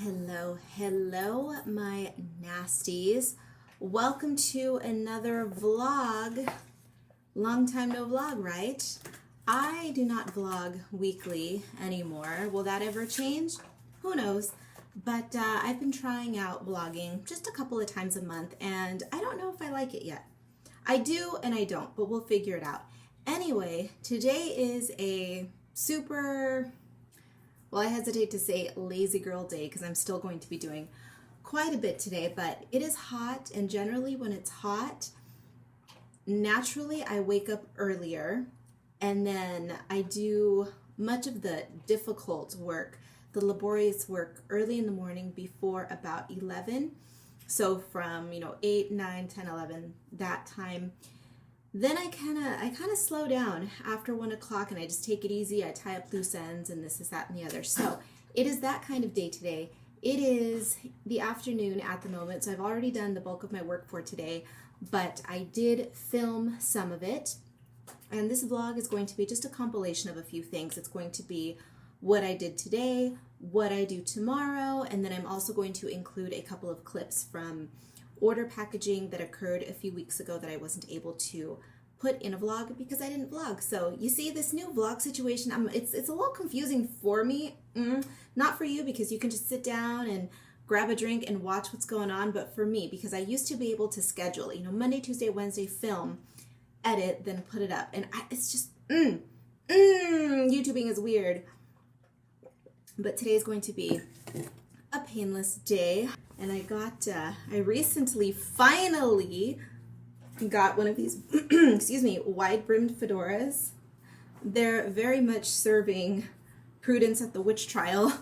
Hello, my nasties. Welcome to another vlog. Long time no vlog, right? I do not vlog weekly anymore. Will that ever change? Who knows? But I've been trying out vlogging just a couple of times a month, and I don't know if I like it yet. I do and I don't, but we'll figure it out. Anyway, today is a super... Well, I hesitate to say lazy girl day because I'm still going to be doing quite a bit today, but it is hot, and generally when it's hot, naturally I wake up earlier, and then I do much of the difficult work, the laborious work early in the morning before about 11. So from, 8, 9, 10, 11, that time. Then I kind of slow down after 1 o'clock, and I just take it easy. I tie up loose ends and this, that, and the other. So it is that kind of day today. It is the afternoon at the moment, so I've already done the bulk of my work for today, but I did film some of it. And this vlog is going to be just a compilation of a few things. It's going to be what I did today, what I do tomorrow, and then I'm also going to include a couple of clips from order packaging that occurred a few weeks ago that I wasn't able to put in a vlog because I didn't vlog. So you see this new vlog situation, it's a little confusing for me, not for you because you can just sit down and grab a drink and watch what's going on, but for me, because I used to be able to schedule, Monday, Tuesday, Wednesday, film, edit, then put it up. And it's just, YouTubing is weird. But today is going to be a painless day. And I recently finally got one of these, wide-brimmed fedoras. They're very much serving Prudence at the witch trial,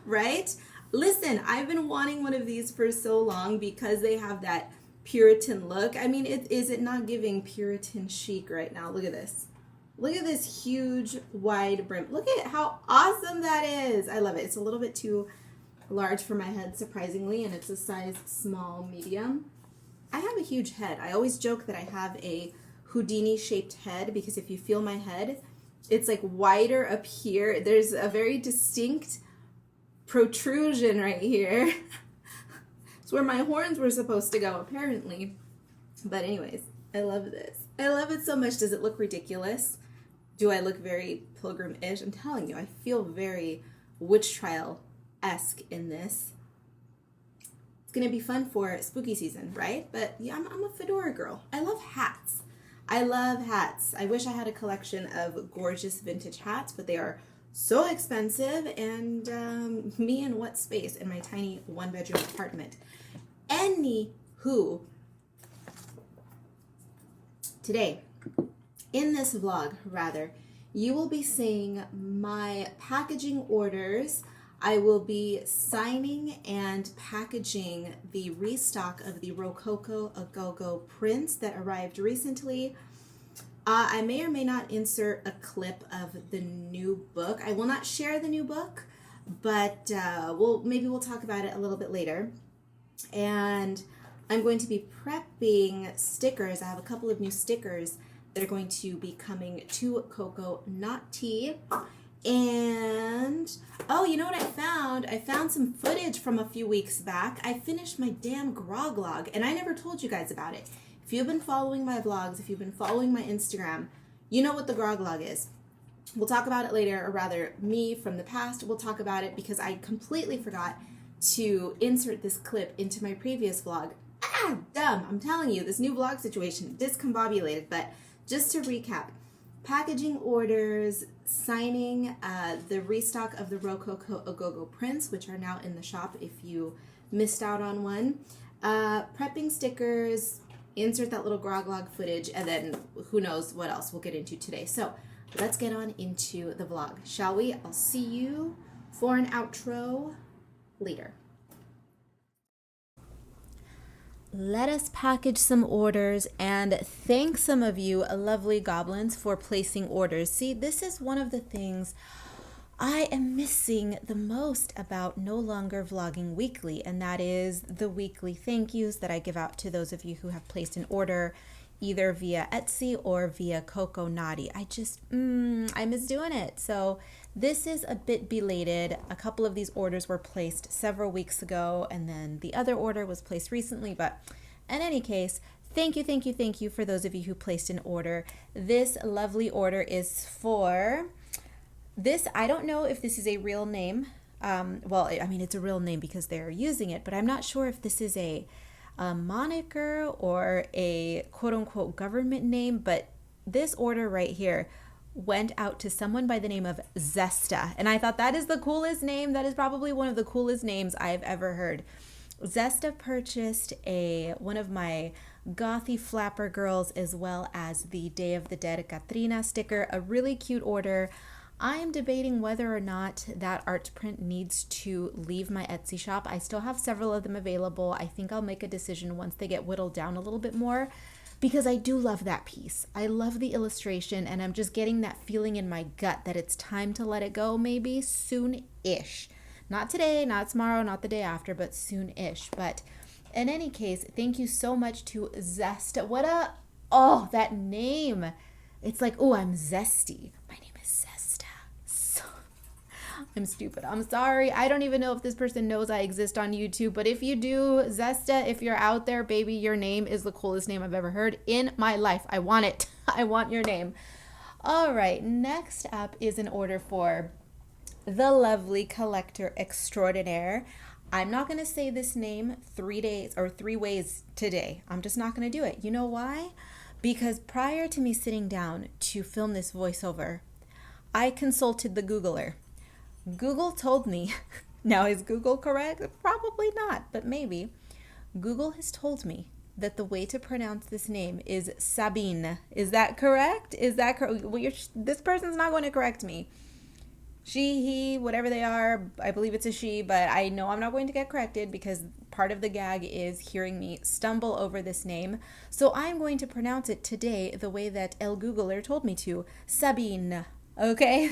right? Listen, I've been wanting one of these for so long because they have that Puritan look. I mean, is it not giving Puritan chic right now? Look at this. Look at this huge wide brim. Look at how awesome that is. I love it. It's a little bit too large for my head, surprisingly, and it's a size small medium. I have a huge head. I always joke that I have a Houdini shaped head because if you feel my head, it's like wider up here. There's a very distinct protrusion right here. It's where my horns were supposed to go, apparently. But anyways, I love this. I love it so much. Does it look ridiculous? Do I look very pilgrim-ish? I'm telling you, I feel very witch trial-esque in this. It's gonna be fun for spooky season, right? But yeah, I'm a fedora girl. I love hats. I love hats. I wish I had a collection of gorgeous vintage hats, but they are so expensive, and me in what space in my tiny one-bedroom apartment. Anywho, today, in this vlog, rather, you will be seeing my packaging orders. I will be signing and packaging the restock of the Rococo A Go-Go prints that arrived recently. I may or may not insert a clip of the new book. I will not share the new book, but maybe we'll talk about it a little bit later. And I'm going to be prepping stickers. I have a couple of new stickers that are going to be coming to Cocoa Not Tea. And, oh, you know what I found? I found some footage from a few weeks back. I finished my damn grog log, and I never told you guys about it. If you've been following my vlogs, if you've been following my Instagram, you know what the grog log is. We'll talk about it later, or rather, me from the past will talk about it because I completely forgot to insert this clip into my previous vlog. Dumb, I'm telling you, this new vlog situation, discombobulated, but just to recap, packaging orders, signing the restock of the Rococo A Go-Go prints, which are now in the shop if you missed out on one, prepping stickers, insert that little grog log footage, and then who knows what else we'll get into today. So let's get on into the vlog, shall we? I'll see you for an outro later. Let us package some orders and thank some of you lovely goblins for placing orders. See, this is one of the things I am missing the most about no longer vlogging weekly, and that is the weekly thank yous that I give out to those of you who have placed an order either via Etsy or via Coco Naughty. I miss doing it. So this is a bit belated. A couple of these orders were placed several weeks ago, and then the other order was placed recently. But in any case, thank you for those of you who placed an order. This lovely order is for this. I don't know if this is a real name. Well, I mean, it's a real name because they're using it, but I'm not sure if this is a moniker or a quote unquote government name. But this order right here went out to someone by the name of Zesta. And I thought that is the coolest name. That is probably one of the coolest names I've ever heard. Zesta purchased one of my gothy flapper girls as well as the Day of the Dead Katrina sticker. A really cute order. I am debating whether or not that art print needs to leave my Etsy shop. I still have several of them available. I think I'll make a decision once they get whittled down a little bit more, because I do love that piece. I love the illustration, and I'm just getting that feeling in my gut that it's time to let it go, maybe soon-ish. Not today, not tomorrow, not the day after, but soon-ish. But in any case, thank you so much to Zesta. That name. It's like, oh, I'm zesty. My name is Zesta. I'm stupid. I'm sorry. I don't even know if this person knows I exist on YouTube, but if you do, Zesta, if you're out there, baby, your name is the coolest name I've ever heard in my life. I want it. I want your name. All right. Next up is an order for the lovely collector extraordinaire. I'm not going to say this name 3 ways today. I'm just not going to do it. You know why? Because prior to me sitting down to film this voiceover, I consulted the Googler. Google told me, now is Google correct? Probably not, but maybe. Google has told me that the way to pronounce this name is Sabine. Is that correct? Well, this person's not going to correct me. She, he, whatever they are, I believe it's a she, but I know I'm not going to get corrected because part of the gag is hearing me stumble over this name. So I'm going to pronounce it today the way that El Googler told me to, Sabine. Okay?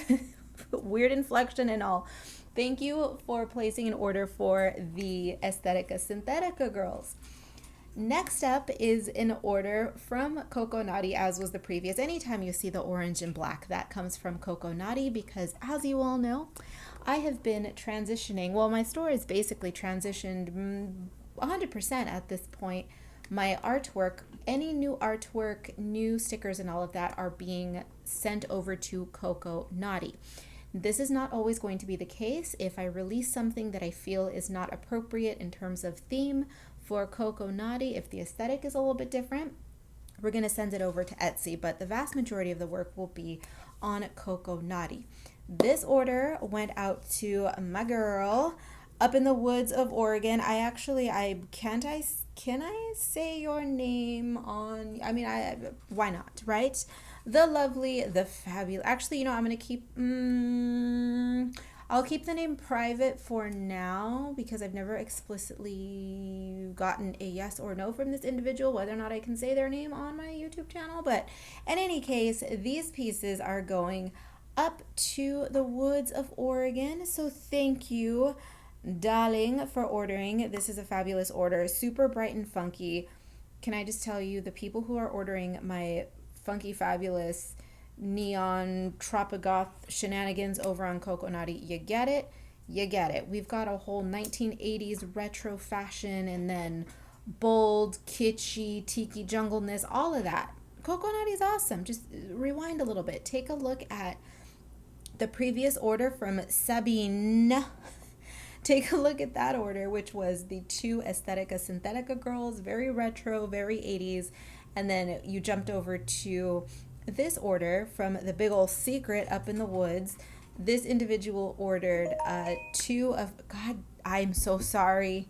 Weird inflection and all. Thank you for placing an order for the Aesthetica Synthetica girls. Next up is an order from Coco Naughty, as was the previous. Anytime you see the orange and black, that comes from Coco Naughty because, as you all know, I have been transitioning. Well, my store is basically transitioned 100% at this point. My artwork, any new artwork, new stickers and all of that are being sent over to Coco Naughty. This is not always going to be the case. If I release something that I feel is not appropriate in terms of theme for Coco Naughty, if the aesthetic is a little bit different, we're going to send it over to Etsy, but the vast majority of the work will be on Coco Naughty. This order went out to my girl up in the woods of Oregon. Can I say your name on, why not, right? The lovely, the fabulous, actually, I'm going to keep, I'll keep the name private for now because I've never explicitly gotten a yes or no from this individual, whether or not I can say their name on my YouTube channel. But in any case, these pieces are going up to the woods of Oregon. So thank you, darling, for ordering. This is a fabulous order, super bright and funky. Can I just tell you, the people who are ordering my funky, fabulous, neon, tropigoth shenanigans over on Coco Naughty, you get it? You get it. We've got a whole 1980s retro fashion and then bold, kitschy, tiki jungleness, all of that. Coco Naughty is awesome. Just rewind a little bit. Take a look at the previous order from Sabine. Take a look at that order, which was the 2 Aesthetica Synthetica girls, very retro, very 80s. And then you jumped over to this order from the big old secret up in the woods. This individual ordered 2 of, God, I'm so sorry.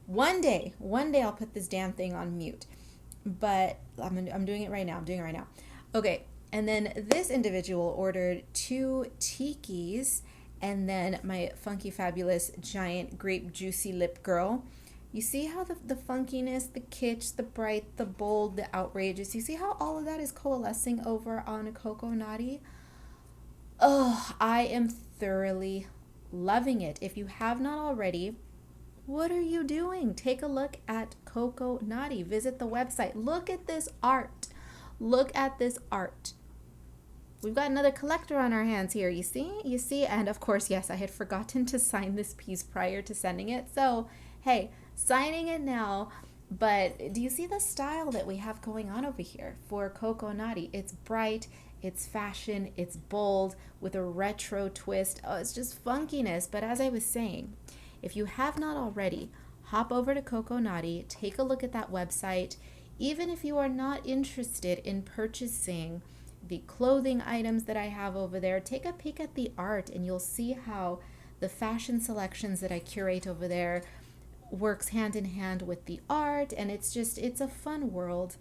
One day I'll put this damn thing on mute. But I'm doing it right now. Okay, and then this individual ordered 2 tikis, and then my funky, fabulous, giant, grape, juicy lip girl. You see how the funkiness, the kitsch, the bright, the bold, the outrageous, you see how all of that is coalescing over on Coco Naughty? Oh, I am thoroughly loving it. If you have not already, what are you doing? Take a look at Coco Naughty. Visit the website. Look at this art. Look at this art. We've got another collector on our hands here. You see? You see? And of course, yes, I had forgotten to sign this piece prior to sending it. So, hey, signing it now. But do you see the style that we have going on over here for Coco Naughty? It's bright, it's fashion, it's bold with a retro twist. Oh, it's just funkiness. But as I was saying, if you have not already, hop over to Coco Naughty, take a look at that website. Even if you are not interested in purchasing the clothing items that I have over there, take a peek at the art and you'll see how the fashion selections that I curate over there works hand in hand with the art, and it's a fun world.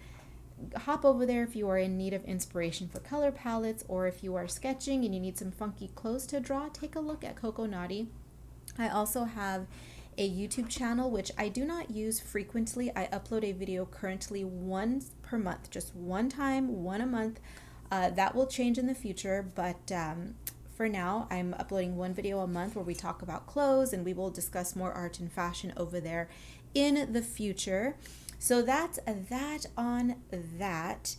Hop over there if you are in need of inspiration for color palettes, or if you are sketching and you need some funky clothes to draw, take a look at Coco Naughty. I also have a YouTube channel which I do not use frequently. I upload a video currently once per month, just one time, one a month. That will change in the future, but for now, I'm uploading one video a month where we talk about clothes, and we will discuss more art and fashion over there in the future. So that's that on that.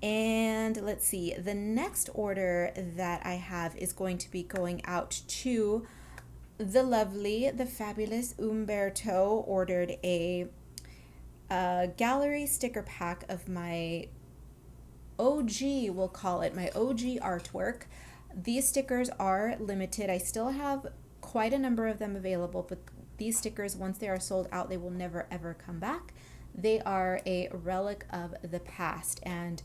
And let's see, the next order that I have is going to be going out to the lovely, the fabulous Umberto. Ordered a gallery sticker pack of my OG, we'll call it, my OG artwork. These stickers are limited. I still have quite a number of them available, but these stickers, once they are sold out, they will never ever come back. They are a relic of the past, and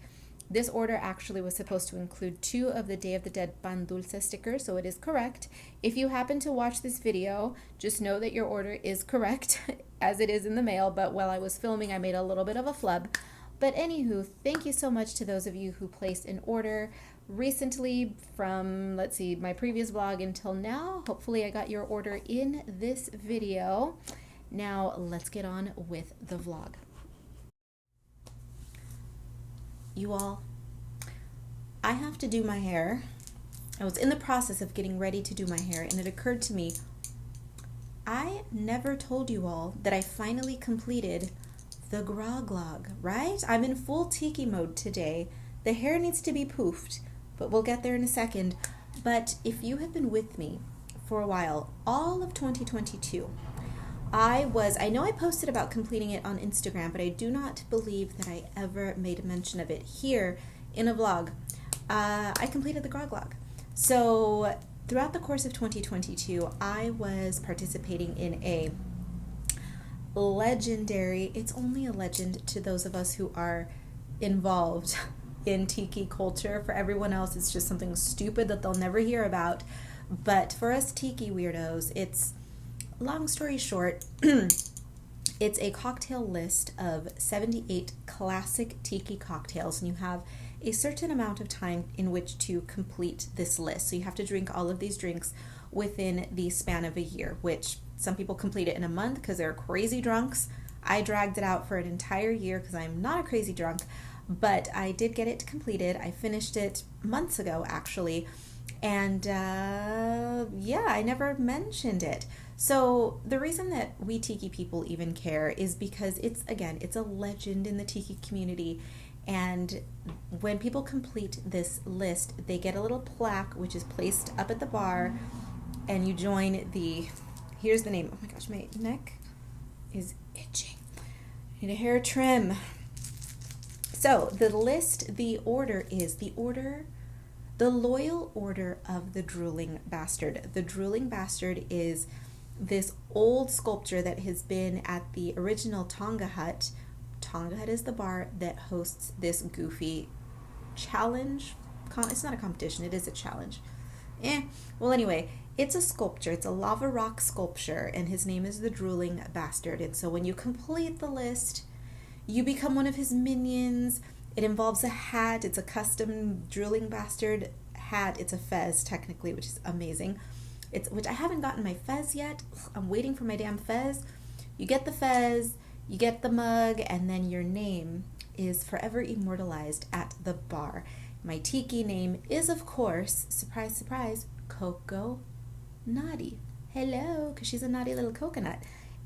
this order actually was supposed to include 2 of the Day of the Dead Pan Dulce stickers, so it is correct. If you happen to watch this video, just know that your order is correct as it is in the mail, but while I was filming, I made a little bit of a flub. But anywho, thank you so much to those of you who placed an order recently from, let's see, my previous vlog until now. Hopefully I got your order in this video. Now let's get on with the vlog. You all, I have to do my hair. I was in the process of getting ready to do my hair, and it occurred to me, I never told you all that I finally completed the groglog, right? I'm in full tiki mode today. The hair needs to be poofed, but we'll get there in a second. But if you have been with me for a while, all of 2022, I know I posted about completing it on Instagram, but I do not believe that I ever made mention of it here in a vlog. I completed the groglog. So throughout the course of 2022, I was participating in a legendary, it's only a legend to those of us who are involved in tiki culture. For everyone else, it's just something stupid that they'll never hear about. But for us tiki weirdos, it's, long story short, it's a cocktail list of 78 classic tiki cocktails, and you have a certain amount of time in which to complete this list. So you have to drink all of these drinks within the span of a year, which some people complete it in a month because they're crazy drunks. I dragged it out for an entire year because I'm not a crazy drunk, but I did get it completed. I finished it months ago, actually, and yeah, I never mentioned it. So the reason that we tiki people even care is because it's a legend in the tiki community, and when people complete this list, they get a little plaque which is placed up at the bar, and you join the, here's the name, oh my gosh, my neck is itching. I need a hair trim. So the list, the order is the Loyal Order of the Drooling Bastard. The Drooling Bastard is this old sculpture that has been at the original Tonga Hut. Tonga Hut is the bar that hosts this goofy challenge. It's not a competition, it is a challenge. Well, anyway, it's a sculpture. It's a lava rock sculpture, and his name is the Drooling Bastard. And so when you complete the list, you become one of his minions. It involves a hat. It's a custom Drooling Bastard hat. It's a fez, technically, which is amazing. Which I haven't gotten my fez yet. I'm waiting for my damn fez. You get the fez, you get the mug, and then your name is forever immortalized at the bar. My tiki name is, of course, surprise, surprise, Coco Naughty. Hello, because she's a naughty little coconut.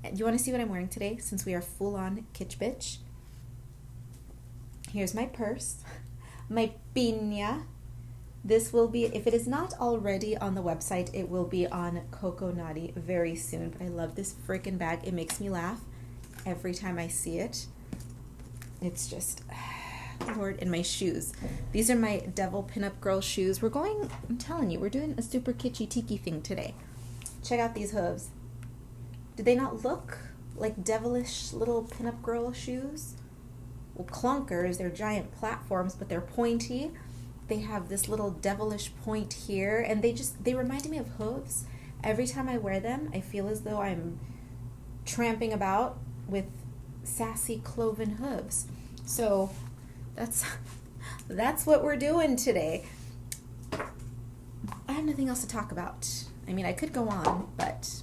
Do you want to see what I'm wearing today since we are full on kitsch bitch? Here's my purse, my piña. This will be, if it is not already on the website, it will be on Coco Naughty very soon. But I love this freaking bag. It makes me laugh every time I see it. It's just, Lord, and my shoes. These are my devil pinup girl shoes. We're going, I'm telling you, we're doing a super kitschy tiki thing today. Check out these hooves. Do they not look like devilish little pinup girl shoes? Well, clunkers, they're giant platforms, but they're pointy. They have this little devilish point here, and they remind me of hooves. Every time I wear them, I feel as though I'm tramping about with sassy cloven hooves. So that's what we're doing today. I have nothing else to talk about. I mean, I could go on, but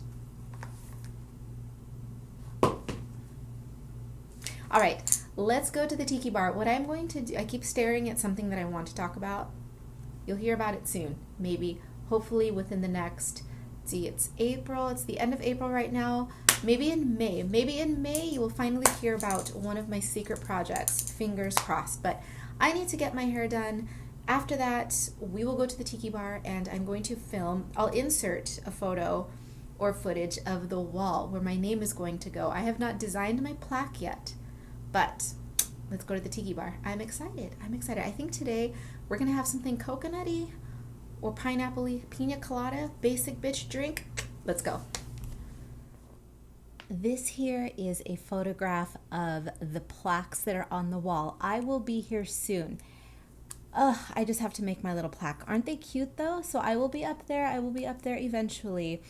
all right. Let's go to the tiki bar. What I'm going to do, I keep staring at something that I want to talk about. You'll hear about it soon. Maybe, hopefully within the next, see, it's April. It's the end of April right now. Maybe in May. Maybe in May you will finally hear about one of my secret projects. Fingers crossed. But I need to get my hair done. After that, we will go to the tiki bar and I'm going to film. I'll insert a photo or footage of the wall where my name is going to go. I have not designed my plaque yet. But let's go to the tiki bar. I'm excited. I think today we're going to have something coconutty or pineapple-y, pina colada, basic bitch drink. Let's go. This here is a photograph of the plaques that are on the wall. I will be here soon. I just have to make my little plaque. Aren't they cute though? So I will be up there. I will be up there eventually.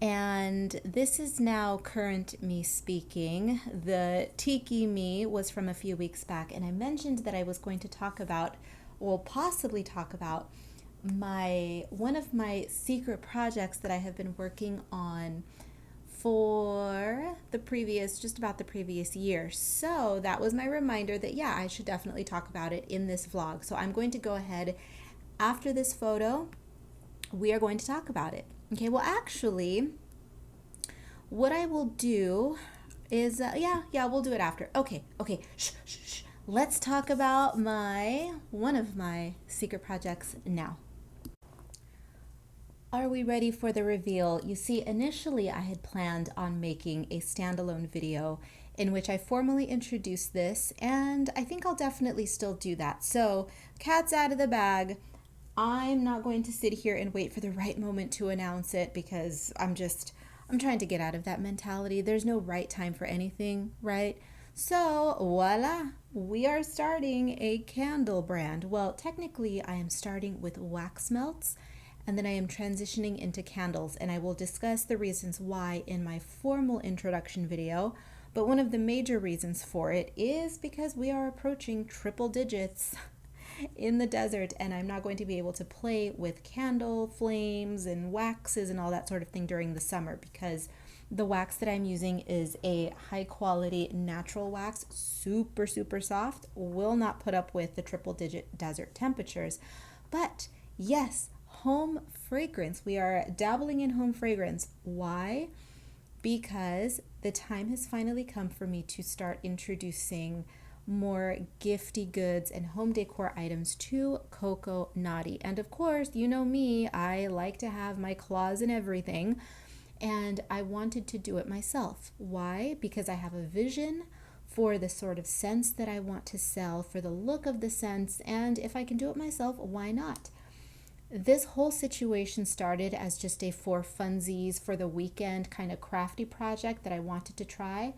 And this is now current me speaking. The tiki me was from a few weeks back, and I mentioned that I was going to talk about, or possibly talk about, one of my secret projects that I have been working on for just about the previous year. So that was my reminder that, yeah, I should definitely talk about it in this vlog. So I'm going to go ahead after this photo. We are going to talk about it. Okay, well, actually, what I will do is, we'll do it after. Okay, shh. Let's talk about one of my secret projects now. Are we ready for the reveal? You see, initially I had planned on making a standalone video in which I formally introduced this, and I think I'll definitely still do that. So, cat's out of the bag. I'm not going to sit here and wait for the right moment to announce it because I'm trying to get out of that mentality. There's no right time for anything, right? So, voila, we are starting a candle brand. Well, technically, I am starting with wax melts, and then I am transitioning into candles, and I will discuss the reasons why in my formal introduction video. But one of the major reasons for it is because we are approaching triple digits in the desert, and I'm not going to be able to play with candle flames and waxes and all that sort of thing during the summer because the wax that I'm using is a high quality natural wax, super soft, will not put up with the triple digit desert temperatures. But yes, home fragrance. We are dabbling in home fragrance. Why? Because the time has finally come for me to start introducing more gifty goods and home decor items to Coco Naughty. And of course, you know me, I like to have my claws in everything, and I wanted to do it myself. Why? Because I have a vision for the sort of scents that I want to sell, for the look of the scents, and if I can do it myself, why not? This whole situation started as just a for funsies for the weekend kind of crafty project that I wanted to try.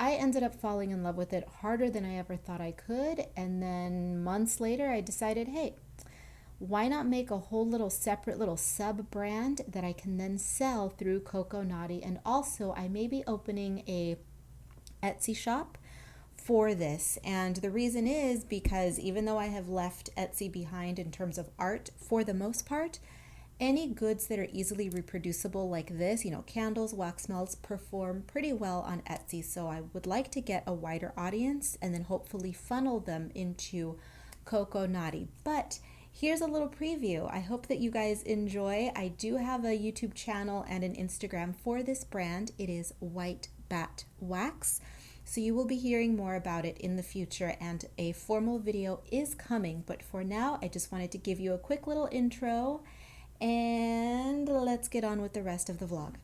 I ended up falling in love with it harder than I ever thought I could, and then months later I decided, hey, why not make a whole little separate little sub-brand that I can then sell through Coco Naughty, and also I may be opening a Etsy shop for this. And the reason is because even though I have left Etsy behind in terms of art for the most part, any goods that are easily reproducible like this, candles, wax melts, perform pretty well on Etsy. So I would like to get a wider audience and then hopefully funnel them into Coco Naughty. But here's a little preview. I hope that you guys enjoy. I do have a YouTube channel and an Instagram for this brand. It is White bat wax. So you will be hearing more about it in the future, and a formal video is coming. But for now, I just wanted to give you a quick little intro, and let's get on with the rest of the vlog.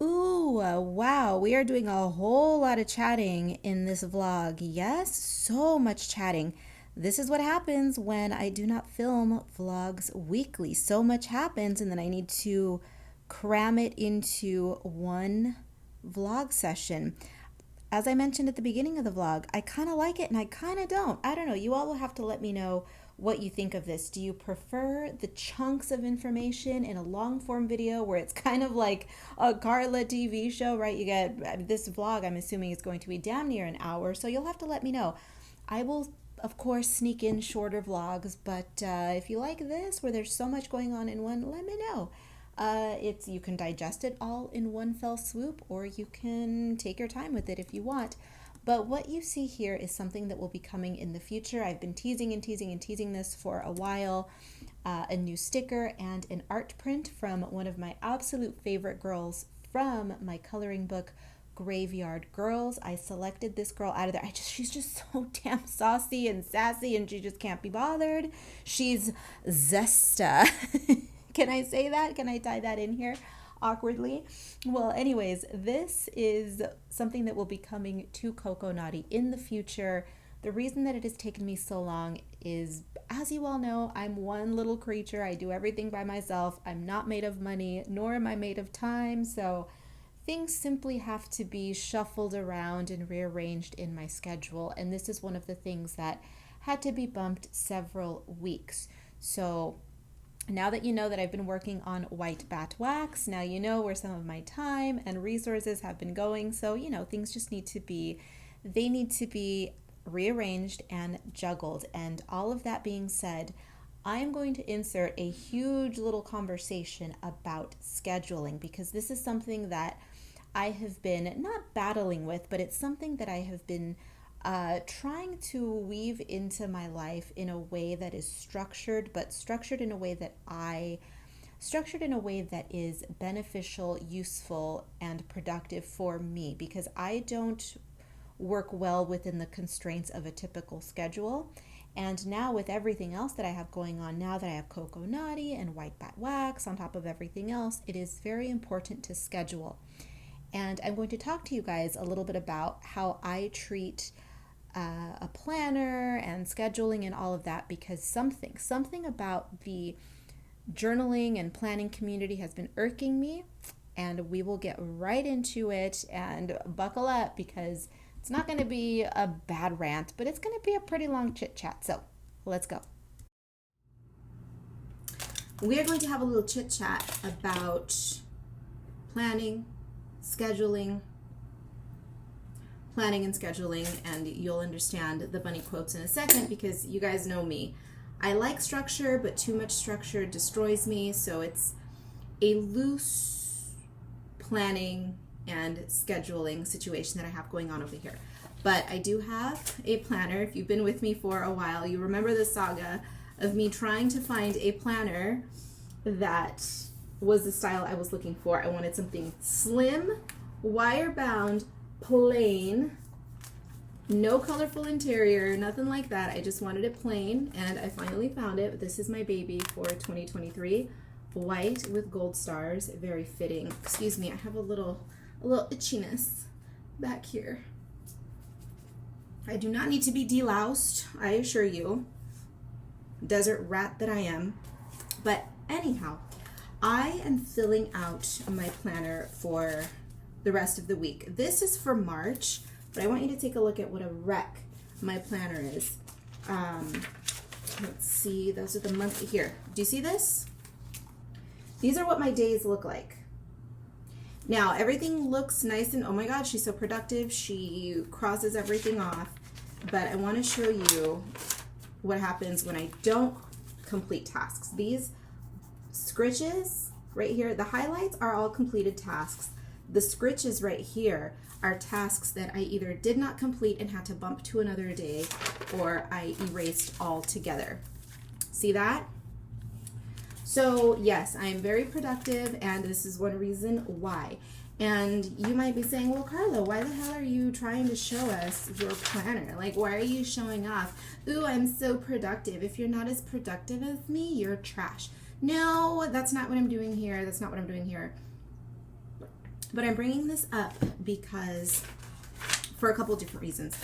Ooh, wow, we are doing a whole lot of chatting in this vlog. Yes, so much chatting. This is what happens when I do not film vlogs weekly. So much happens, and then I need to cram it into one vlog session. As I mentioned at the beginning of the vlog, I kind of like it and I kind of don't. I don't know. You all will have to let me know what you think of this. Do you prefer the chunks of information in a long form video where it's kind of like a Karla TV show, right? You get this vlog, I'm assuming is going to be damn near an hour, so you'll have to let me know. I will, of course, sneak in shorter vlogs, but if you like this where there's so much going on in one, let me know. You can digest it all in one fell swoop, or you can take your time with it if you want. But what you see here is something that will be coming in the future. I've been teasing and teasing and teasing this for a while. A new sticker and an art print from one of my absolute favorite girls from my coloring book, Graveyard Girls. I selected this girl out of there. She's just so damn saucy and sassy, and she just can't be bothered. She's Zesta. Can I say that? Can I tie that in here awkwardly? Well, anyways, this is something that will be coming to Coco Naughty in the future. The reason that it has taken me so long is, as you all know, I'm one little creature. I do everything by myself. I'm not made of money, nor am I made of time. So things simply have to be shuffled around and rearranged in my schedule. And this is one of the things that had to be bumped several weeks. So now that you know that I've been working on white bat wax, now you know where some of my time and resources have been going. So, things just need to be rearranged and juggled. And all of that being said, I am going to insert a huge little conversation about scheduling, because this is something that I have been not battling with, but it's something that I have been trying to weave into my life in a way that is structured, but structured in a way that is beneficial, useful, and productive for me, because I don't work well within the constraints of a typical schedule. And now with everything else that I have going on, now that I have Coco Naughty and white bat wax on top of everything else, it is very important to schedule. And I'm going to talk to you guys a little bit about how I treat a planner and scheduling and all of that, because something about the journaling and planning community has been irking me, and we will get right into it. And buckle up, because it's not going to be a bad rant, but it's going to be a pretty long chit chat. So let's go. We are going to have a little chit chat about planning, scheduling, and you'll understand the bunny quotes in a second, because you guys know me. I like structure, but too much structure destroys me. So it's a loose planning and scheduling situation that I have going on over here. But I do have a planner. If you've been with me for a while, you remember the saga of me trying to find a planner that was the style I was looking for. I wanted something slim, wire bound, plain, no colorful interior, nothing like that. I just wanted it plain, and I finally found it. This is my baby for 2023. White with gold stars, very fitting. Excuse me, I have a little itchiness back here. I do not need to be deloused, I assure you. Desert rat that I am. But anyhow, I am filling out my planner for the rest of the week. This is for March, but I want you to take a look at what a wreck my planner is. Let's see, those are the monthly here. Do you see this? These are what my days look like. Now, everything looks nice and, oh my God, she's so productive. She crosses everything off. But I want to show you what happens when I don't complete tasks. These scritches right here, the highlights are all completed tasks. The scritches right here are tasks that I either did not complete and had to bump to another day, or I erased altogether. See that? So yes, I am very productive, and this is one reason why. And you might be saying, well, Karla, why the hell are you trying to show us your planner? Like, why are you showing off? Ooh, I'm so productive. If you're not as productive as me, you're trash. No, that's not what I'm doing here. That's not what I'm doing here. But I'm bringing this up because for a couple of different reasons.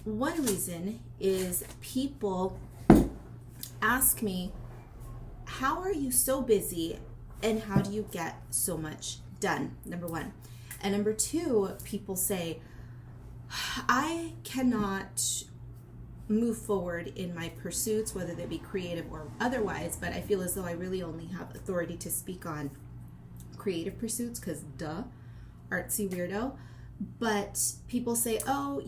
One reason is people ask me, how are you so busy and how do you get so much done? Number one. And number two, people say, I cannot move forward in my pursuits, whether they be creative or otherwise, but I feel as though I really only have authority to speak on creative pursuits because duh, artsy weirdo. But people say, oh,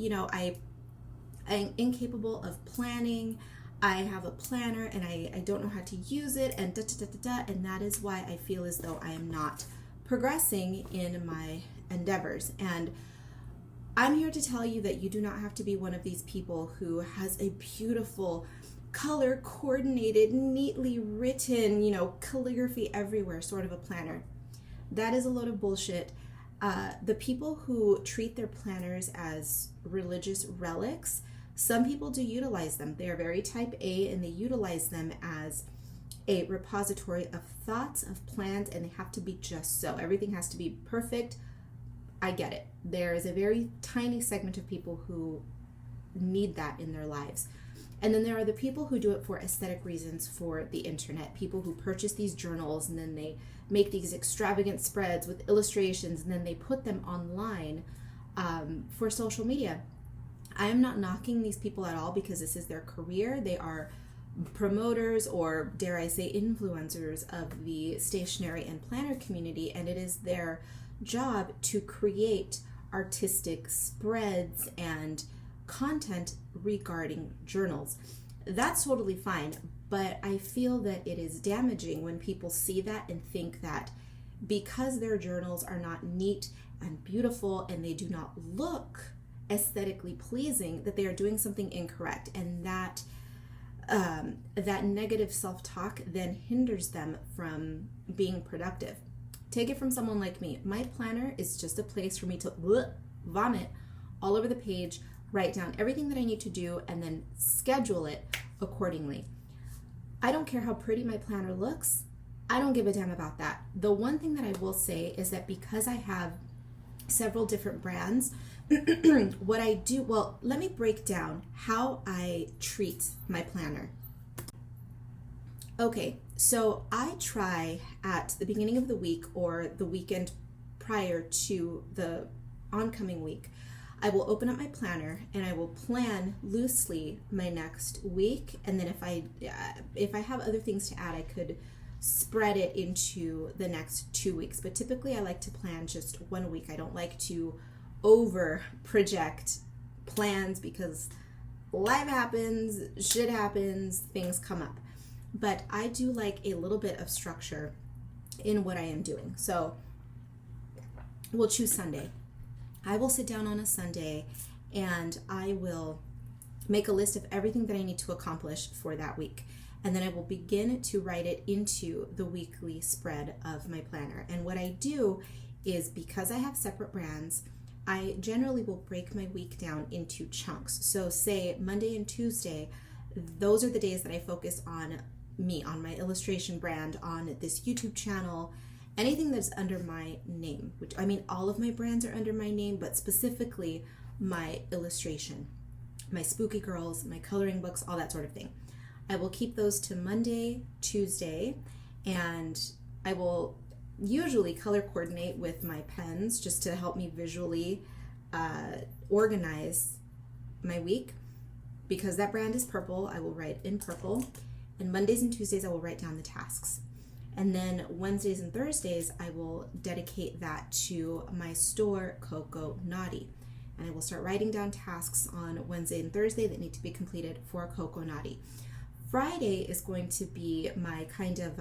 I'm incapable of planning. I have a planner and I don't know how to use it and and that is why I feel as though I am not progressing in my endeavors. And I'm here to tell you that you do not have to be one of these people who has a beautiful, color coordinated, neatly written, calligraphy everywhere sort of a planner. That is a load of bullshit. The people who treat their planners as religious relics, some people do utilize them. They are very type A and they utilize them as a repository of thoughts, of plans, and they have to be just so. Everything has to be perfect. I get it. There is a very tiny segment of people who need that in their lives. And then there are the people who do it for aesthetic reasons for the internet. People who purchase these journals and then they make these extravagant spreads with illustrations and then they put them online for social media. I am not knocking these people at all because this is their career. They are promoters or, dare I say, influencers of the stationery and planner community, and it is their job to create artistic spreads and content regarding journals. That's totally fine, but I feel that it is damaging when people see that and think that because their journals are not neat and beautiful and they do not look aesthetically pleasing, that they are doing something incorrect, and that negative self-talk then hinders them from being productive. Take it from someone like me. My planner is just a place for me to vomit all over the page, write down everything that I need to do, and then schedule it accordingly. I don't care how pretty my planner looks. I don't give a damn about that. The one thing that I will say is that because I have several different brands, what I do, well, let me break down how I treat my planner. Okay, so I try at the beginning of the week or the weekend prior to the oncoming week, I will open up my planner and I will plan loosely my next week. And then if I have other things to add, I could spread it into the next 2 weeks. But typically I like to plan just 1 week. I don't like to over project plans because life happens, shit happens, things come up. But I do like a little bit of structure in what I am doing. So we'll choose Sunday. I will sit down on a Sunday and I will make a list of everything that I need to accomplish for that week. And then I will begin to write it into the weekly spread of my planner. And what I do is, because I have separate brands, I generally will break my week down into chunks. So say Monday and Tuesday, those are the days that I focus on me, on my illustration brand, on this YouTube channel, anything that's under my name, which I mean, all of my brands are under my name, but specifically my illustration, my spooky girls, my coloring books, all that sort of thing. I will keep those to Monday, Tuesday, and I will usually color coordinate with my pens just to help me visually organize my week. Because that brand is purple, I will write in purple. And Mondays and Tuesdays, I will write down the tasks. And then Wednesdays and Thursdays, I will dedicate that to my store, Coco Naughty. And I will start writing down tasks on Wednesday and Thursday that need to be completed for Coco Naughty. Friday is going to be my kind of,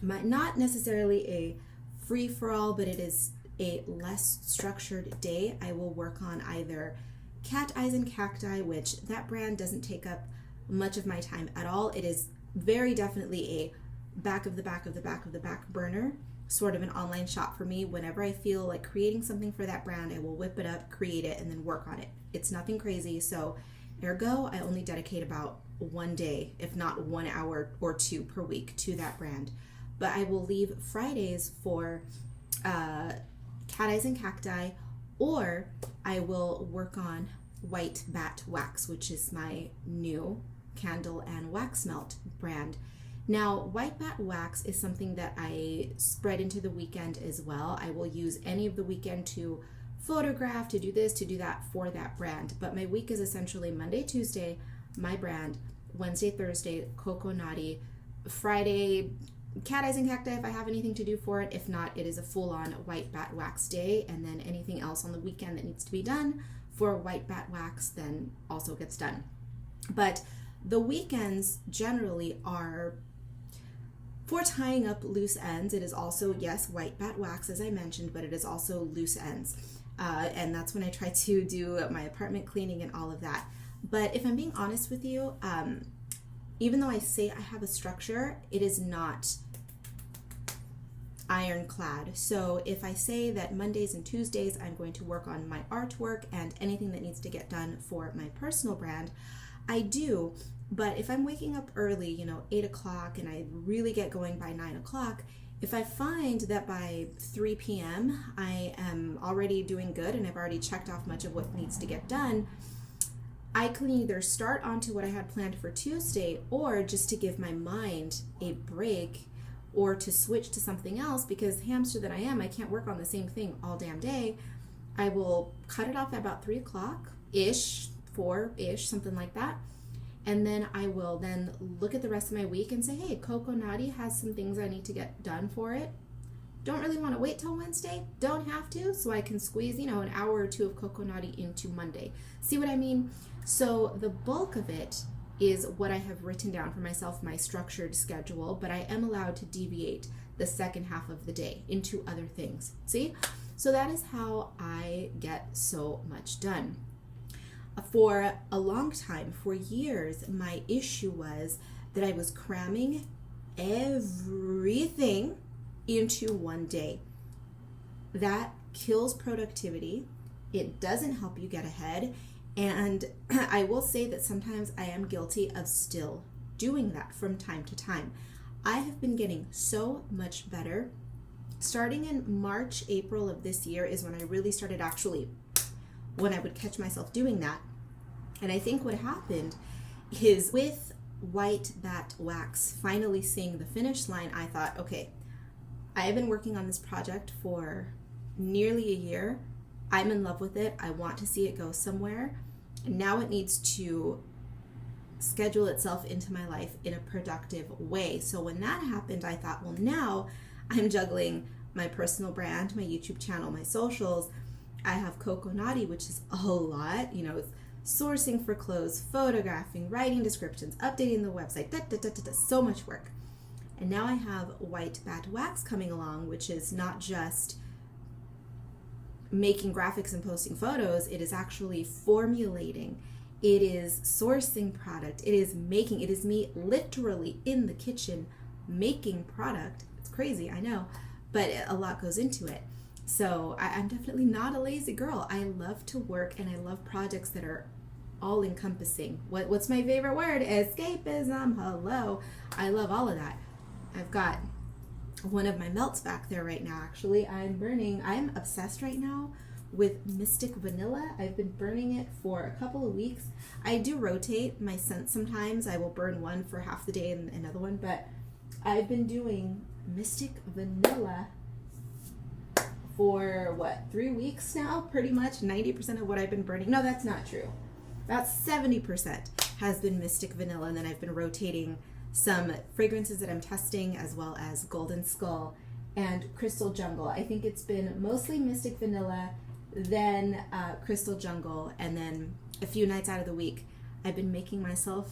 not necessarily a free-for-all, but it is a less structured day. I will work on either Cat Eyes and Cacti, which that brand doesn't take up much of my time at all. It is very definitely a back burner, sort of an online shop for me. Whenever I feel like creating something for that brand, I will whip it up, create it, and then work on it. It's nothing crazy. So ergo, I only dedicate about one day, if not 1 hour or two per week to that brand. But I will leave Fridays for cat eyes and cacti, or I will work on White Bat Wax, which is my new candle and wax melt brand. Now, White Bat Wax is something that I spread into the weekend as well. I will use any of the weekend to photograph, to do this, to do that for that brand. But my week is essentially Monday, Tuesday, my brand, Wednesday, Thursday, Coco Naughty, Friday, cat eyes and cacti if I have anything to do for it. If not, it is a full-on White Bat Wax day, and then anything else on the weekend that needs to be done for White Bat Wax then also gets done. But the weekends generally are for tying up loose ends. It is also, yes, White Bat Wax, as I mentioned, but it is also loose ends. And that's when I try to do my apartment cleaning and all of that. But if I'm being honest with you, even though I say I have a structure, it is not ironclad. So if I say that Mondays and Tuesdays I'm going to work on my artwork and anything that needs to get done for my personal brand, I do. But if I'm waking up early, 8 o'clock, and I really get going by 9 o'clock, if I find that by 3 p.m. I am already doing good and I've already checked off much of what needs to get done, I can either start onto what I had planned for Tuesday, or just to give my mind a break, or to switch to something else, because hamster that I am, I can't work on the same thing all damn day. I will cut it off at about 3 o'clock-ish, 4-ish, something like that. And then I will then look at the rest of my week and say, hey, Coco Naughty has some things I need to get done for it. Don't really want to wait till Wednesday. Don't have to. So I can squeeze, an hour or two of Coco Naughty into Monday. See what I mean? So the bulk of it is what I have written down for myself, my structured schedule, but I am allowed to deviate the second half of the day into other things. See? So that is how I get so much done. For a long time, for years, my issue was that I was cramming everything into one day. That kills productivity. It doesn't help you get ahead. And I will say that sometimes I am guilty of still doing that from time to time. I have been getting so much better. Starting in March, April of this year is when I really started when I would catch myself doing that. And I think what happened is, with White Bat Wax finally seeing the finish line, I thought, okay, I have been working on this project for nearly a year. I'm in love with it. I want to see it go somewhere. And now it needs to schedule itself into my life in a productive way. So when that happened, I thought, well, now I'm juggling my personal brand, my YouTube channel, my socials. I have Coco Naughty, which is a lot, it's sourcing for clothes, photographing, writing descriptions, updating the website, so much work. And now I have White Bat Wax coming along, which is not just making graphics and posting photos. It is actually formulating. It is sourcing product. It is me literally in the kitchen making product. It's crazy, I know, but a lot goes into it. So I'm definitely not a lazy girl. I love to work, and I love projects that are all encompassing. What's my favorite word? Escapism. Hello. I love all of that. I've got one of my melts back there right now, actually. I'm obsessed right now with Mystic Vanilla. I've been burning it for a couple of weeks. I do rotate my scents sometimes. I will burn one for half the day and another one, but I've been doing Mystic Vanilla for 3 weeks now, pretty much. 90% of what I've been burning. No, that's not true. About 70% has been Mystic Vanilla, and then I've been rotating some fragrances that I'm testing, as well as Golden Skull and Crystal Jungle. I think it's been mostly Mystic Vanilla, then Crystal Jungle, and then a few nights out of the week I've been making myself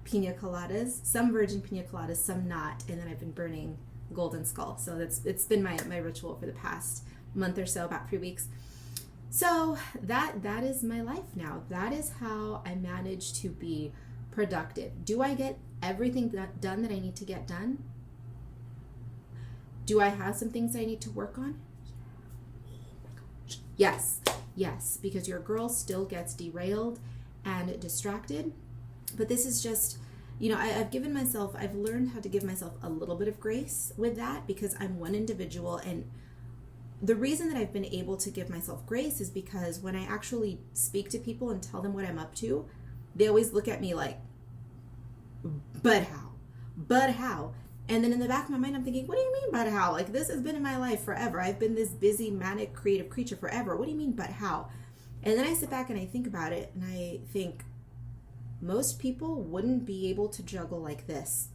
pina coladas, some virgin pina coladas, some not, and then I've been burning Golden Skull. So it's been my ritual for the past month or so, about 3 weeks. So that is my life now. That is how I manage to be productive. Do I get everything done that I need to get done? Do I have some things I need to work on? Yes, because your girl still gets derailed and distracted. But this is just, I've learned how to give myself a little bit of grace with that, because I'm one individual. And the reason that I've been able to give myself grace is because when I actually speak to people and tell them what I'm up to, they always look at me like, but how? But how? And then in the back of my mind, I'm thinking, what do you mean, but how? Like, this has been in my life forever. I've been this busy, manic, creative creature forever. What do you mean, but how? And then I sit back and I think about it, and I think most people wouldn't be able to juggle like this.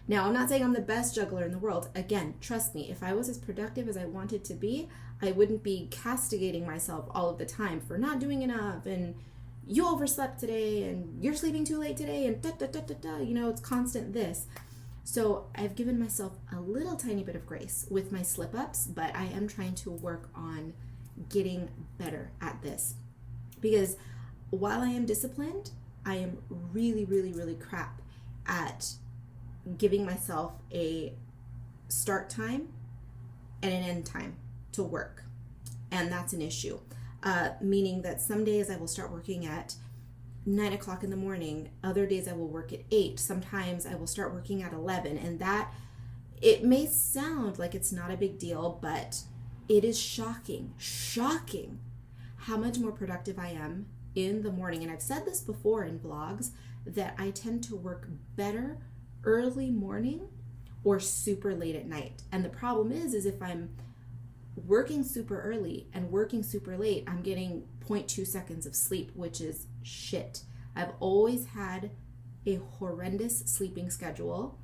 Now, I'm not saying I'm the best juggler in the world. Again, trust me, if I was as productive as I wanted to be, I wouldn't be castigating myself all of the time for not doing enough, and you overslept today, and you're sleeping too late today, and it's constant this. So I've given myself a little tiny bit of grace with my slip-ups, but I am trying to work on getting better at this. Because while I am disciplined, I am really, really, really crap at giving myself a start time and an end time to work. And that's an issue. Meaning that some days I will start working at 9 o'clock in the morning. Other days I will work at 8. Sometimes I will start working at 11. And that, it may sound like it's not a big deal, but it is shocking how much more productive I am in the morning. And I've said this before in vlogs, that I tend to work better early morning or super late at night. And the problem is if I'm working super early and working super late, I'm getting 0.2 seconds of sleep, which is shit. I've always had a horrendous sleeping schedule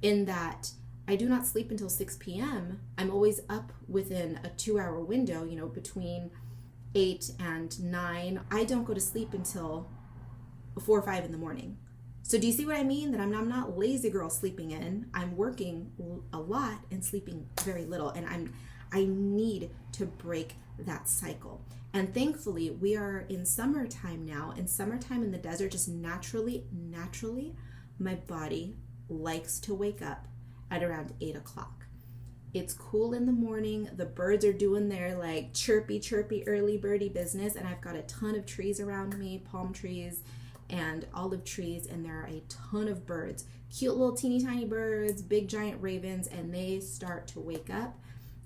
in that I do not sleep until 6 p.m. I'm always up within a 2-hour window, between 8 and 9. I don't go to sleep until 4 or 5 in the morning. So do you see what I mean? That I'm not lazy girl sleeping in. I'm working a lot and sleeping very little. And I need to break that cycle. And thankfully, we are in summertime now. And summertime in the desert, just naturally, my body likes to wake up at around 8 o'clock. It's cool in the morning. The birds are doing their like chirpy early birdie business. And I've got a ton of trees around me, palm trees and olive trees. And there are a ton of birds, cute little teeny tiny birds, big giant ravens. And they start to wake up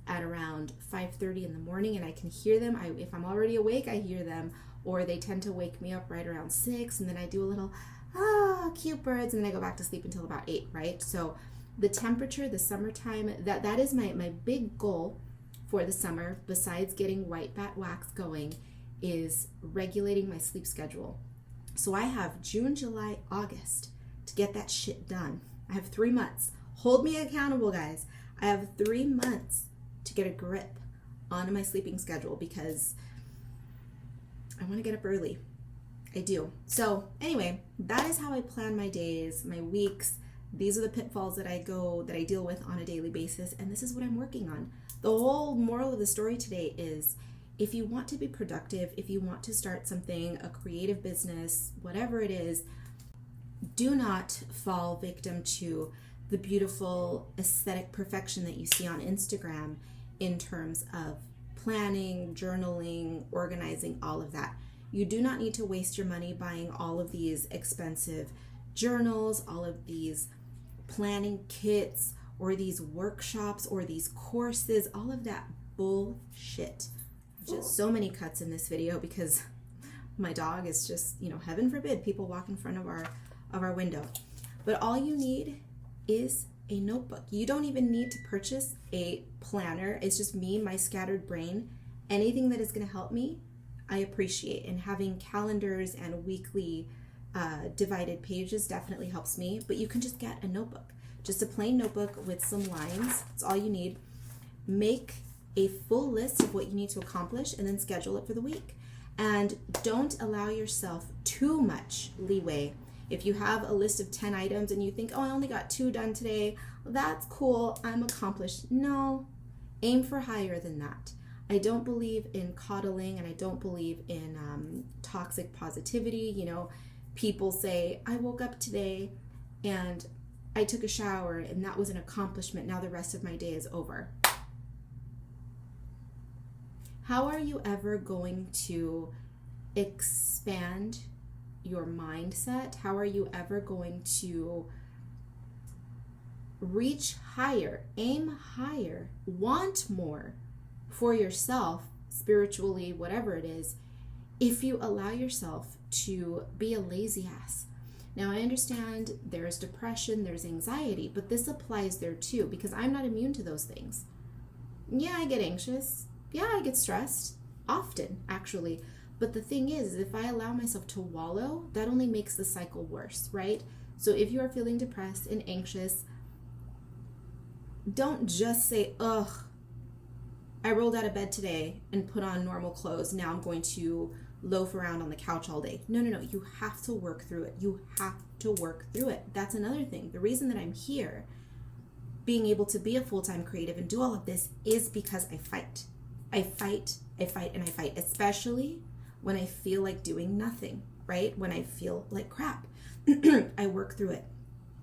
at around 5:30 in the morning, and I can hear them. If I'm already awake, I hear them, or they tend to wake me up right around 6, and then I do a little, cute birds, and then I go back to sleep until about 8, right? So the temperature, the summertime, that is my big goal for the summer, besides getting white bat wax going, is regulating my sleep schedule. So I have June, July, August to get that shit done. I have 3 months. Hold me accountable, guys. I have 3 months to get a grip on my sleeping schedule, because I want to get up early. I do. So anyway, that is how I plan my days, my weeks. These are the pitfalls that I deal with on a daily basis, and this is what I'm working on. The whole moral of the story today is, if you want to be productive, if you want to start something, a creative business, whatever it is, do not fall victim to the beautiful aesthetic perfection that you see on Instagram in terms of planning, journaling, organizing, all of that. You do not need to waste your money buying all of these expensive journals, all of these planning kits, or these workshops, or these courses, all of that bullshit. Just so many cuts in this video because my dog is just, heaven forbid people walk in front of our window. But all you need is a notebook. You don't even need to purchase a planner. It's just me, my scattered brain. Anything that is going to help me, I appreciate. And having calendars and weekly divided pages definitely helps me. But you can just get a notebook, just a plain notebook with some lines. That's all you need. Make a full list of what you need to accomplish and then schedule it for the week. And don't allow yourself too much leeway. If you have a list of 10 items and you think, I only got 2 done today, well, that's cool, I'm accomplished. No, aim for higher than that. I don't believe in coddling, and I don't believe in toxic positivity. People say, I woke up today and I took a shower and that was an accomplishment. Now the rest of my day is over. how are you ever going to expand your mindset? How are you ever going to reach higher, aim higher, want more for yourself, spiritually, whatever it is, if you allow yourself to be a lazy ass? Now, I understand there's depression, there's anxiety, but this applies there too, because I'm not immune to those things. Yeah, I get anxious. Yeah, I get stressed. Often, actually. But the thing is, if I allow myself to wallow, that only makes the cycle worse, right? So if you are feeling depressed and anxious, don't just say, ugh, I rolled out of bed today and put on normal clothes. Now I'm going to loaf around on the couch all day. No. You have to work through it. You have to work through it. That's another thing. The reason that I'm here, being able to be a full-time creative and do all of this, is because I fight. I fight, and I fight, especially when I feel like doing nothing, right? When I feel like crap. I work through it.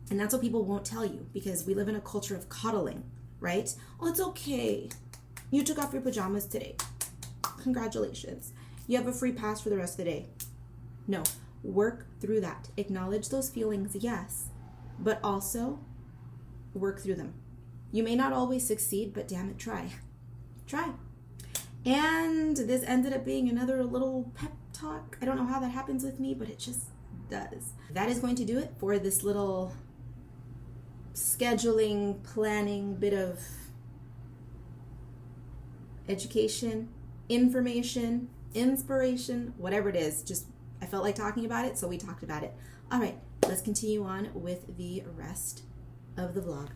And that's what people won't tell you, because we live in a culture of coddling, right? Oh, it's okay. You took off your pajamas today. Congratulations. You have a free pass for the rest of the day. No, work through that. Acknowledge those feelings, yes, but also work through them. You may not always succeed, but damn it, try. Try. And this ended up being another little pep talk. I don't know how that happens with me, but it just does. That is going to do it for this little scheduling, planning bit of education, information, inspiration, whatever it is. Just, I felt like talking about it, so we talked about it. All right, let's continue on with the rest of the vlog.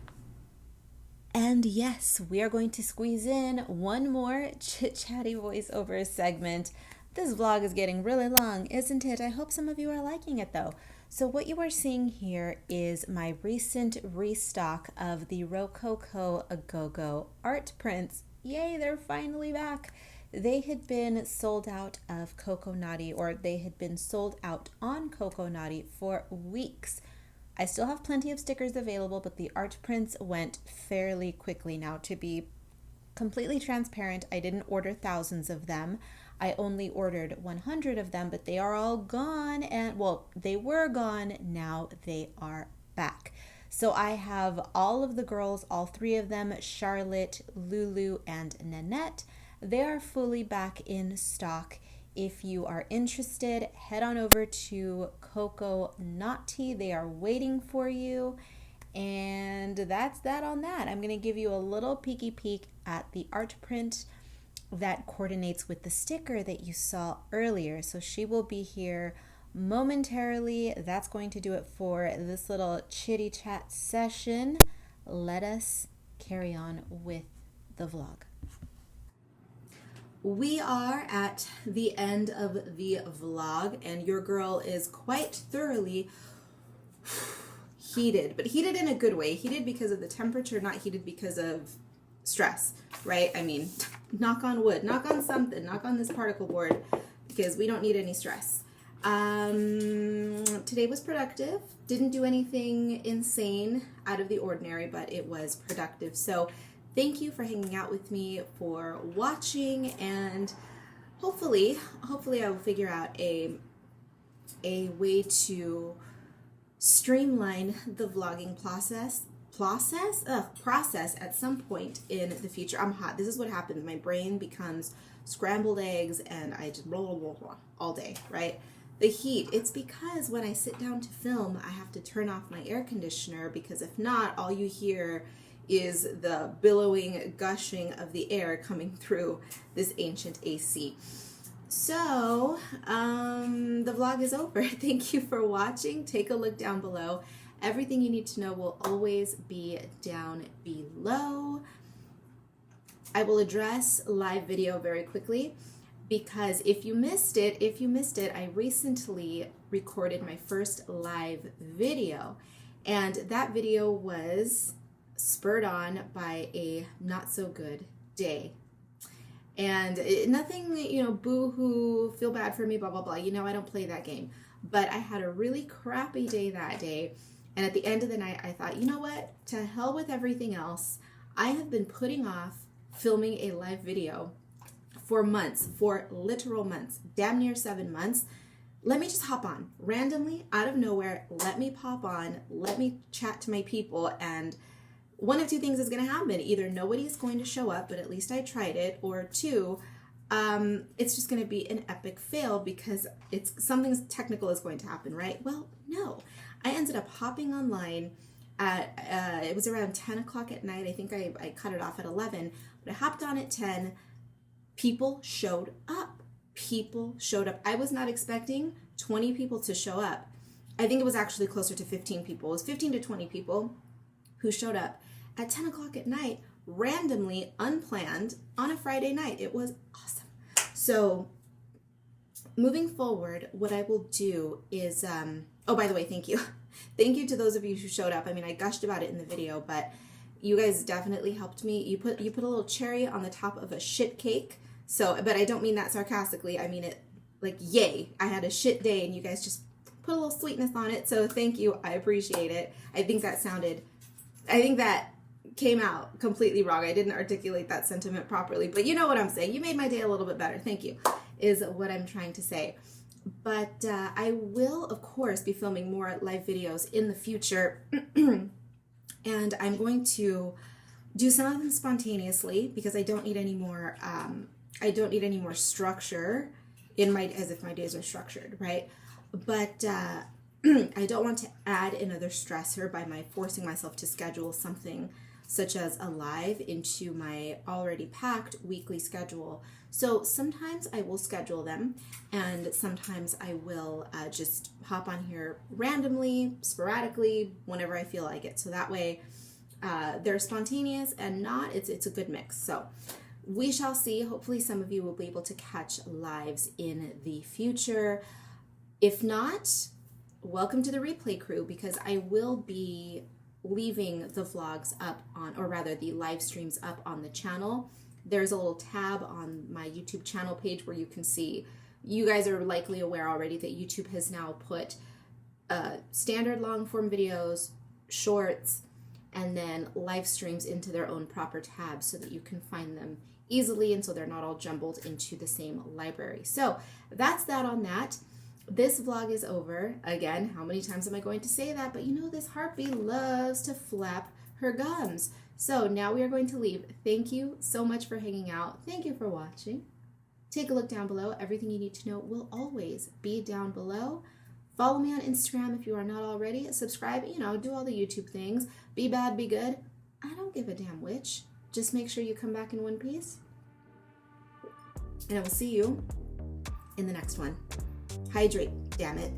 And yes, we are going to squeeze in one more chit-chatty voiceover segment. This vlog is getting really long, isn't it? I hope some of you are liking it though. So what you are seeing here is my recent restock of the Rococo A Go-Go art prints. Yay, they're finally back. They had been sold out of Coco Naughty, or they had been sold out on Coco Naughty for weeks. I still have plenty of stickers available, but the art prints went fairly quickly. Now, to be completely transparent, I didn't order thousands of them. I only ordered 100 of them, but they are all gone. And well, they were gone. Now they are back. So I have all of the girls, all three of them, Charlotte, Lulu, and Nanette. They are fully back in stock. If you are interested, head on over to Coco Naughty. They are waiting for you. And that's that on that. I'm going to give you a little peeky peek at the art print that coordinates with the sticker that you saw earlier. So she will be here momentarily. That's going to do it for this little chitty chat session. Let us carry on with the vlog. We are at the end of the vlog, and your girl is quite thoroughly heated, but heated in a good way. Heated because of the temperature, not heated because of stress, right? I mean, knock on wood, knock on something, knock on this particle board, because we don't need any stress. Today was productive. Didn't do anything insane out of the ordinary, but it was productive. So thank you for hanging out with me, for watching, and hopefully I will figure out a way to streamline the vlogging process at some point in the future. I'm hot. This is what happens. My brain becomes scrambled eggs, and I just blah, blah, blah, blah all day, right? The heat, it's because when I sit down to film, I have to turn off my air conditioner, because if not, all you hear is the billowing, gushing of the air coming through this ancient AC. So, the vlog is over. Thank you for watching. Take a look down below. Everything you need to know will always be down below. I will address live video very quickly, because if you missed it, I recently recorded my first live video, and that video was spurred on by a not so good day. And nothing, boo-hoo, feel bad for me, blah, blah, blah. I don't play that game. But I had a really crappy day that day. And at the end of the night, I thought, you know what? To hell with everything else. I have been putting off filming a live video for months, for literal months, damn near 7 months. Let me just hop on randomly out of nowhere. Let me pop on, let me chat to my people, and one of two things is going to happen. Either nobody's going to show up, but at least I tried it, or two, it's just going to be an epic fail because something technical is going to happen, right? Well, no. I ended up hopping online at, it was around 10 o'clock at night. I think I cut it off at 11, but I hopped on at 10. People showed up. People showed up. I was not expecting 20 people to show up. I think it was actually closer to 15 people. It was 15 to 20 people who showed up at 10 o'clock at night, randomly, unplanned, on a Friday night. It was awesome. So moving forward, what I will do is, oh, by the way, thank you. Thank you to those of you who showed up. I mean, I gushed about it in the video, but you guys definitely helped me. You put a little cherry on the top of a shit cake. So, but I don't mean that sarcastically. I mean it like, yay, I had a shit day and you guys just put a little sweetness on it. So thank you. I appreciate it. I think that came out completely wrong. I didn't articulate that sentiment properly, but you know what I'm saying. You made my day a little bit better. Thank you, is what I'm trying to say. But I will, of course, be filming more live videos in the future. And I'm going to do some of them spontaneously because I don't need any more structure in as if my days are structured, right? But I don't want to add another stressor by forcing myself to schedule something such as a live into my already packed weekly schedule. So sometimes I will schedule them, and sometimes I will just hop on here randomly, sporadically, whenever I feel like it. So that way they're spontaneous and not, it's a good mix. So we shall see. Hopefully some of you will be able to catch lives in the future. If not, welcome to the replay crew, because I will be leaving the vlogs up on, or rather the live streams up on the channel. There's a little tab on my YouTube channel page where you can see, you guys are likely aware already that YouTube has now put standard long form videos, shorts, and then live streams into their own proper tabs so that you can find them easily and so they're not all jumbled into the same library. So that's that on that. This vlog is over. Again, how many times am I going to say that? But you know, this harpy loves to flap her gums. So now we are going to leave. Thank you so much for hanging out. Thank you for watching. Take a look down below. Everything you need to know will always be down below. Follow me on Instagram if you are not already. Subscribe, you know, do all the YouTube things. Be bad, be good. I don't give a damn which. Just make sure you come back in one piece. And I will see you in the next one. Hydrate, damn it.